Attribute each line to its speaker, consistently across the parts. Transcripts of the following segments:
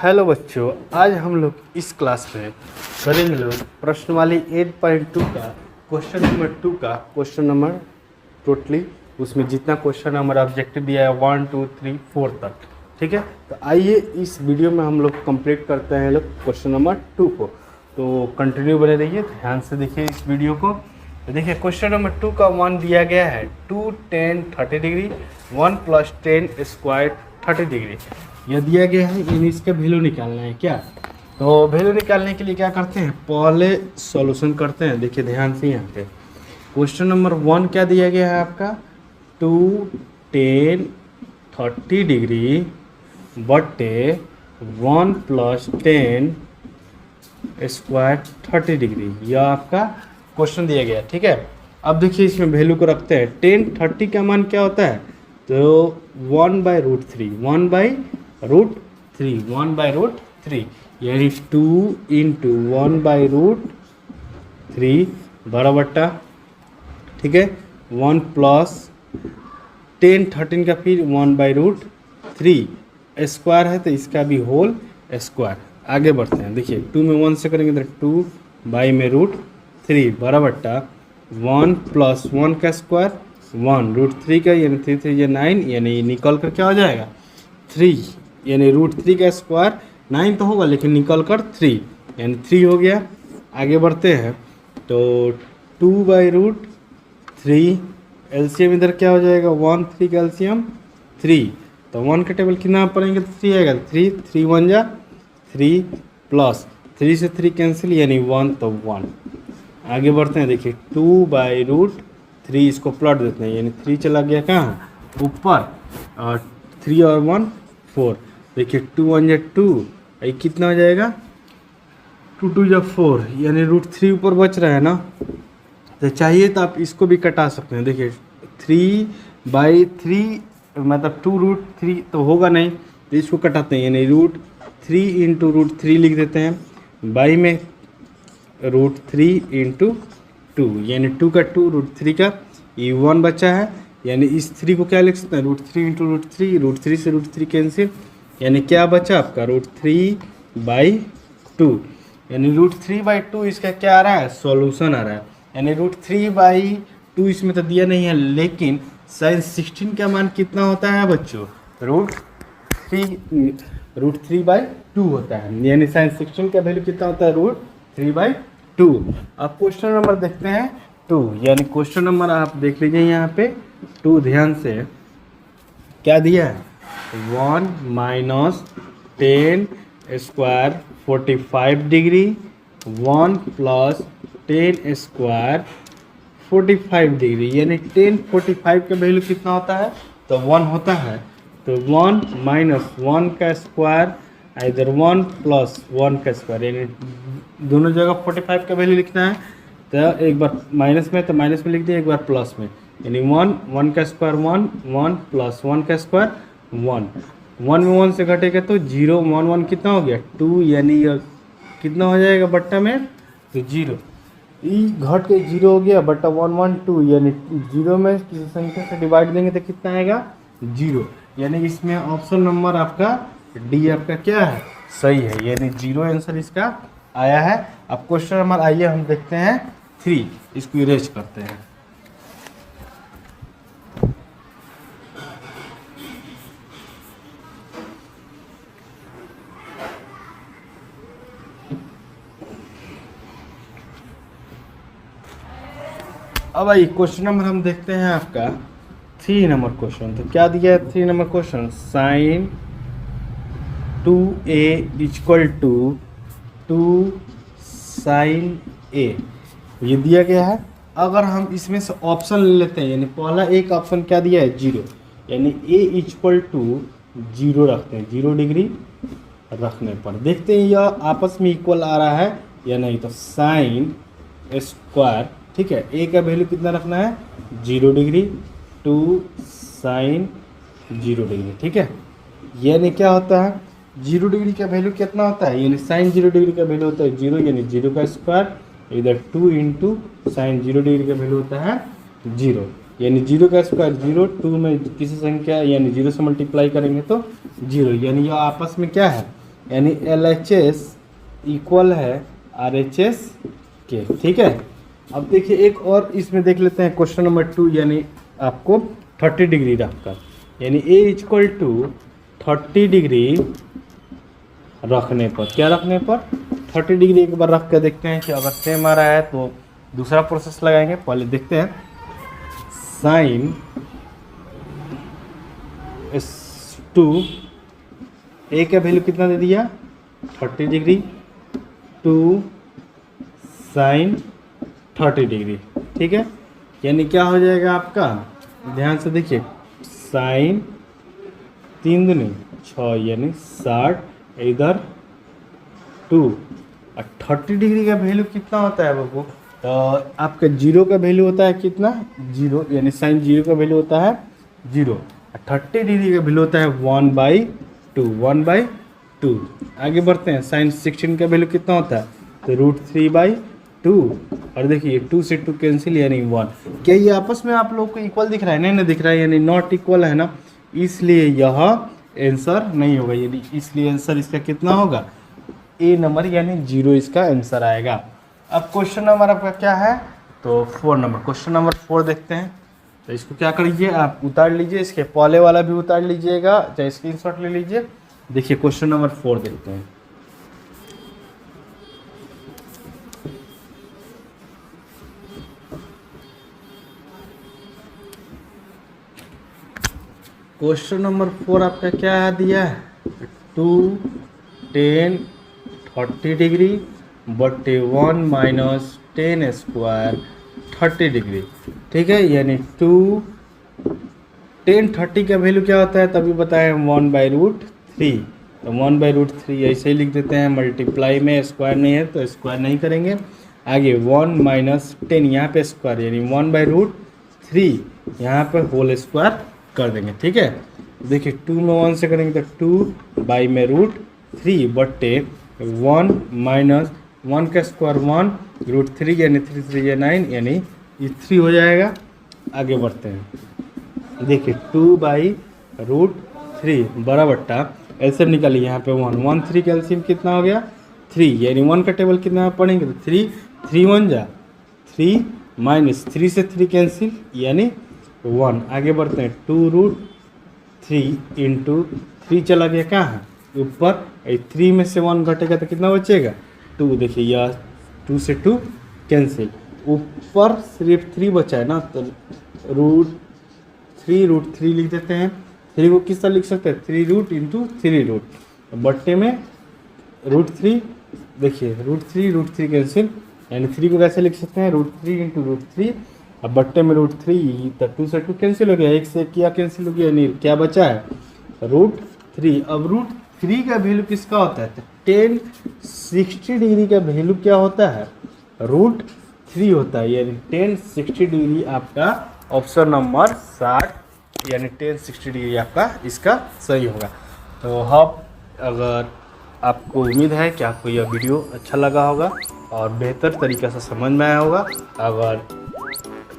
Speaker 1: Hello बच्चों, आज हम लोग इस क्लास में करेंगे लोग प्रश्नवाली 8.2 का क्वेश्चन नंबर 2 का क्वेश्चन नंबर टोटली उसमें जितना क्वेश्चन हमारा ऑब्जेक्टिव दिया है 1 2 3 4 तक। ठीक है, तो आइए इस वीडियो में हम लोग कंप्लीट करते हैं लोग क्वेश्चन नंबर 2 को। तो कंटिन्यू बने रहिए, ध्यान से देखिए इस वीडियो को। तो देखिए क्वेश्चन नंबर 2 का 1 दिया गया है 2 10 30 डिग्री 1 + 10 स्क्वायर 30 डिग्री यह दिया गया है। इन इसका वैल्यू निकालना है क्या। तो वैल्यू निकालने के लिए क्या करते हैं, पहले सॉल्यूशन करते हैं। देखिए ध्यान से यहाँ पे क्वेश्चन नंबर 1 क्या दिया गया है आपका 2 10 30 डिग्री बटे 1 + 10 स्क्वायर 30 डिग्री, यह आपका क्वेश्चन दिया गया। ठीक है, अब देखिए इसमें वैल्यू को रखते हैं। 10 30 का मान क्या होता है, तो 1/√3 1/√3 यानी 2 × 1/√3 बराबरटा। ठीक है, 1 + 10 13 का फिर 1/√3 स्क्वायर है तो इसका भी होल स्क्वायर। आगे बढ़ते हैं, देखिए 2 में 1 से करेंगे तो 2 बाई में √3 बराबरटा 1 + 1 का स्क्वायर 1 √3 का यानी 3 3 या 9 यानी निकल कर क्या हो जाएगा 3 यानी √3 का स्क्वायर 9 तो होगा लेकिन निकल कर 3 यानी 3 हो गया। आगे बढ़ते हैं तो 2/√3 एलसीएम इधर क्या हो जाएगा 1 3 का एलसीएम 3, तो 1 का टेबल कितना पढ़ेंगे तो 3 आएगा 3 3 1 जा 3 प्लस 3 से 3 कैंसिल यानी 1 तो 1। आगे बढ़ते हैं, देखिए 2/√3 इसको प्लॉट देते हैं यानी 3 चला गया कहाँ ऊपर और 3 और 1 4। देखिए 2 1 जा 2 ये कितना हो जाएगा 2 2 जा 4 यानी √3 ऊपर बच रहा है ना, तो चाहिए तो आप इसको भी कटा सकते हैं। देखिए 3/3 मतलब 2√3 तो होगा नहीं तो इसको कटाते हैं यानी √3 × √3 लिख देते हैं बाई में √3 × 2 यानी 2 का 2 √3 का ये 1 बचा है यानी इस 3 को क्या लिख सकते हैं √3 × √3 √3 से √3 कैंसिल यानी क्या बचा आपका √3/2 यानी √3/2 इसका क्या आ रहा है सॉल्यूशन आ रहा है। यानी √3/2 इसमें तो दिया नहीं है लेकिन sin 16 का मान कितना होता है बच्चों √3/2 होता है यानी sin 16 का वैल्यू कितना होता है √3/2। अब क्वेश्चन नंबर देखते हैं 2 यानी क्वेश्चन नंबर आप देख लीजिए यहाँ पे 2 ध्यान से क्या दिया है 1 - 10 स्क्वायर 45 डिग्री 1 + 10 स्क्वायर 45 डिग्री यानी 10 45 का वैल्यू कितना होता है तो 1 होता है, तो 1 - 1 का स्क्वायर इधर 1 + 1 का स्क्वायर यानी दोनों जगह 45 का वैल्यू लिखना है। तो एक बार माइनस में तो माइनस में लिख दिए, एक बार प्लस में यानी 1 1 का स्क्वायर 1 1 + 1 का स्क्वायर 1 1 में 1 से घटेगा तो 0 1 1 कितना हो गया 2 यानी कितना हो जाएगा बट्टा में तो 0 ई घट के 0 हो गया बट्टा 1 1 2 यानी 0 में किसी संख्या से डिवाइड देंगे तो कितना आएगा 0 यानी इसमें ऑप्शन नंबर आपका डी आपका क्या है सही है यानी 0 आंसर इसका आया है। अब क्वेश्चन नंबर आइए हम देखते हैं 3, इसको इरेज करते हैं। अब आइए क्वेश्चन नंबर हम देखते हैं आपका 3 नंबर क्वेश्चन। तो क्या दिया है 3 number question sin 2a = 2 sin a ये दिया गया है। अगर हम इसमें से ऑप्शन ले लेते हैं यानी पहला एक ऑप्शन क्या दिया है 0 यानी a = 0 रखते हैं 0 डिग्री रखने पर देखते हैं यह आपस में इक्वल आ रहा है या नहीं। तो sin स्क्वायर ठीक है a का वैल्यू कितना रखना है 0 डिग्री 2 sin 0 डिग्री। ठीक है, यानी क्या होता है 0 डिग्री का वैल्यू कितना होता है यानी sin 0 डिग्री का वैल्यू होता है 0 यानी 0 का स्क्वायर इधर 2 × sin 0 डिग्री का वैल्यू होता है 0 यानी 0 का स्क्वायर 0 2 में किसी संख्या यानी 0 से मल्टीप्लाई करेंगे तो 0 यानी यह आपस में क्या है यानी LHS इक्वल है RHS के, ठीक है। अब देखिए एक और इसमें देख लेते हैं क्वेश्चन नंबर 2, यानी आपको 30 डिग्री रखकर, यानी A इक्वल टू 30 डिग्री रखने पर, क्या रखने पर 30 डिग्री एक बार रख कर देखते हैं कि अगर सेम आ रहा है तो दूसरा प्रोसेस लगाएंगे। पहले देखते हैं साइन S2 A का वैल्यू कितना दे दिया 30 डिग्री, टू साइन 30 डिग्री, ठीक है। यानी क्या हो जाएगा आपका, ध्यान से देखिए, साइन 3 दूनी 6 यानी 60, इधर 2 और 30 डिग्री का वैल्यू कितना होता है बाबू, तो आपका जीरो का वैल्यू होता है कितना 0, यानी साइन 0 का वैल्यू होता है 0, 30 डिग्री का वैल्यू होता है 1/2, 1/2। आगे बढ़ते हैं, साइन 16 का वैल्यू कितना होता है, तो √3/2, और देखिए 2 से 2 कैंसिल यानी 1। क्या ये आपस में आप लोग को इक्वल दिख रहा है, नहीं ना दिख रहा है, यानी नॉट इक्वल है ना, इसलिए यह आंसर नहीं होगा, यानी इसलिए आंसर इसका कितना होगा A नंबर, यानी 0 इसका आंसर आएगा। अब क्वेश्चन नंबर आपका क्या है, तो 4 नंबर, क्वेश्चन नंबर 4 देखते हैं। तो इसको क्या करिए, आप उतार लीजिए, इसके पहले वाला भी उतार लीजिएगा, चाहे स्क्रीनशॉट ले लीजिए। देखिए क्वेश्चन नंबर 4 देखते हैं। क्वेश्चन नंबर 4 आपका क्या दिया है, 2 10 30 डिग्री बटे 1 माइनस 10 स्क्वायर 30 डिग्री, ठीक है। यानी 2 10 30 का वैल्यू क्या होता है, तभी बताएं 1/√3, तो 1/√3 ऐसे ही लिख देते हैं, मल्टीप्लाई में स्क्वायर नहीं है तो स्क्वायर नहीं करेंगे। आगे 1 माइनस 10 यहाँ पे स्क्वायर, यानी 1/√3 यहाँ पे होल स्क्वायर कर देंगे, ठीक है। देखिए 2 में 1 से करेंगे तो 2 बाई में √3 बटे 1 माइनस 1 का स्क्वायर 1 √3 यानी 3 3 या 9, यानी ये 3 हो जाएगा। आगे बढ़ते हैं, देखिए 2/√3 बड़ा बट्टा एलसीएम निकालिए, यहाँ पे 1 1 3 का एलसीएम कितना हो गया 3, यानी 1 का टेबल कितना पढ़ेंगे तो 3 3 1 जा 3 माइनस 3 से 3 कैंसिल यानी 1। आगे बढ़ते हैं 2√3 इंटू 3 चला गया कहाँ ऊपर, 3 में से 1 घटेगा तो कितना बचेगा 2, देखिए यह 2 से 2 कैंसिल, ऊपर सिर्फ 3 बचा है ना, तो √3 लिख देते हैं। 3 को किस तरह लिख सकते हैं 3 रूट इंटू 3 रूट, बट्टे में √3, देखिए √3 कैंसिल, यानी 3 को कैसे लिख सकते हैं √3 इंटू √3, अब बट्टे में √3 तो 2 से 2 कैंसिल हो गया, 1 से क्या कैंसिल हो गया, यानी क्या बचा है √3। अब √3 का वैल्यू किसका होता है, तो 10 60 डिग्री का वैल्यू क्या होता है √3 होता है, यानी 10 60 डिग्री आपका ऑप्शन नंबर 60 यानी 10 60 डिग्री आपका इसका सही होगा। तो अब अगर आपको उम्मीद है कि आपको यह वीडियो अच्छा लगा होगा और बेहतर तरीक़े से समझ में आया होगा। अगर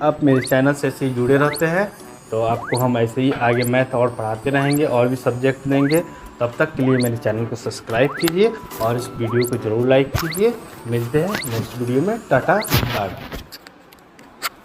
Speaker 1: आप मेरे चैनल से ऐसे ही जुड़े रहते हैं तो आपको हम ऐसे ही आगे मैथ और पढ़ाते रहेंगे और भी सब्जेक्ट देंगे। तब तक के लिए मेरे चैनल को सब्सक्राइब कीजिए और इस वीडियो को ज़रूर लाइक कीजिए। मिलते हैं नेक्स्ट वीडियो में, टाटा बाय।